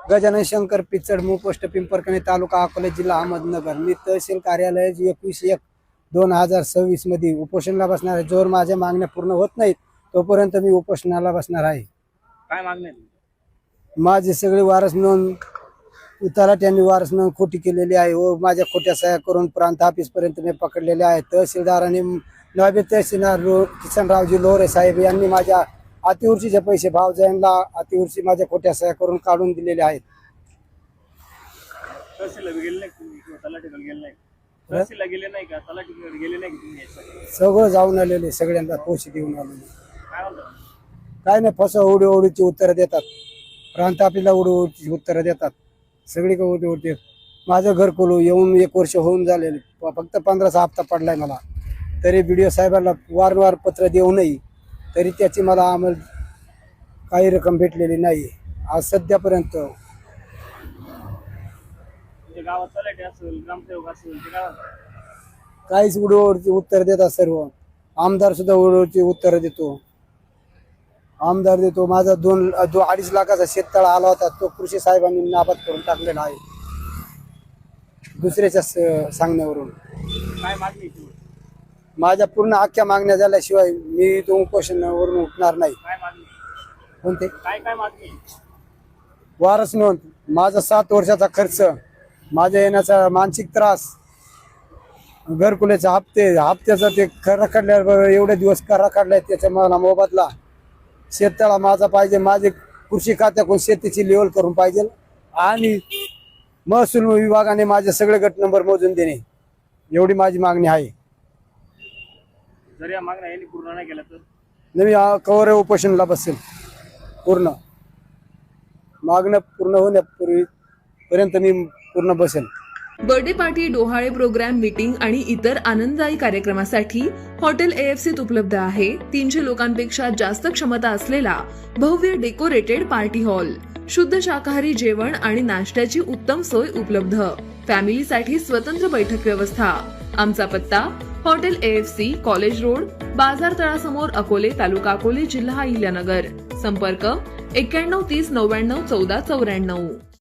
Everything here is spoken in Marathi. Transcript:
गजानन शंकर पिचड मूळ पोस्ट पिंपरकणे तालुका अकोला जिल्हा अहमदनगर। मी तहसील कार्यालय 21/1/2026 मध्ये उपोषणाला बसणार आहे। जोर माझ्या मागण्या पूर्ण होत नाहीत तोपर्यंत मी उपोषणाला बसणार आहे। काय मागणी आहे? माझे सगळे वारस नोंद तलाट्यांनी वारस नोंद खोटी केलेली आहे व माझ्या खोट्या सह्या करून प्रांत ऑफिस पर्यंत मी पकडलेले आहे। तहसीलदारांनी नायब तहसीलदार किसनरावजी लोहरे साहेब यांनी माझ्या अतिवृष्टीचे पैसे भावजांना अतिवृष्टी माझ्या खोट्या सह्या करून काढून दिलेले आहेत। तहसीलला गेले नाही तुम्ही किंवा तलाठीकडे गेले नाही? तहसीलला गेले नाही का, तलाठीकडे गेले नाही तुम्ही यासाठी? सगळं जाऊन आलेले, सगळ्यांना पैसे देऊन आलेले। काय म्हणता? काय नाही, फसवा उडी उत्तरं देतात, प्रांत आपल्याला उडी उत्तरं देतात, सगळीकडे उडी। माझं घरकुल येऊन 1 वर्ष होऊन झालेले, फक्त 15चा हप्ता पडलाय मला। तरी बीडीओ साहेबांना वारंवार पत्र देऊनही तरी त्याची मला अंमल काही रक्कम भेटलेली नाही आज सध्यापर्यंत। गावात तलाठी असेल, ग्रामसेवक असेल, ते काय म्हणतात? काहीच उडीवरची उत्तर देतात सर्व। आमदार सुद्धा उडीवरची उत्तर देतो, आमदार देतो। माझा 2.5 लाखाचा शेततळा आला होता, तो कृषी साहेबांनी नाबाद करून टाकलेला आहे दुसऱ्याच्या सांगण्यावरून। काय मागणी आहे? माझ्या पूर्ण अख्ख्या मागण्या झाल्याशिवाय मी तो उपोषणावरून उठणार नाही। काय मागणी? कोणते? काय काय मागणी आहे? वारस नोंद, माझा 7 वर्षाचा खर्च, माझ्या येण्याचा मानसिक त्रास, घरकुलाचे हप्त्याचा ते रखडल्यावर एवढे दिवस रखडलाय त्याचा मला मोबदला, शेततळा माझा पाहिजे, माझे कृषी खात्याकडून शेतीची लेवल करून पाहिजे आणि महसूल विभागाने माझे सगळे गट नंबर मोजून देणे, एवढी माझी मागणी आहे। जर या मागण्या यांनी पूर्ण नाही केल्या तर मी कवर उपोषणाला बसेल। पूर्ण मागण्या पूर्ण होण्यापर्यंत मी पूर्ण बसेल। बर्थडे पार्टी, डोहाळे प्रोग्राम, मीटिंग आणि इतर आनंददायी कार्यक्रमासाठी हॉटेल AFCत उपलब्ध आहे 300 लोकांपेक्षा जास्त क्षमता असलेला भव्य डेकोरेटेड पार्टी हॉल, शुद्ध शाकाहारी जेवण आणि नाश्त्याची उत्तम सोय उपलब्ध, फॅमिलीसाठी स्वतंत्र बैठक व्यवस्था। आमचा पत्ता हॉटेल AFC, कॉलेज रोड, बाजार तळासमोर, अकोले, तालुका अकोले, जिल्हा अहिल्यानगर। संपर्क 91 30 99 14 94।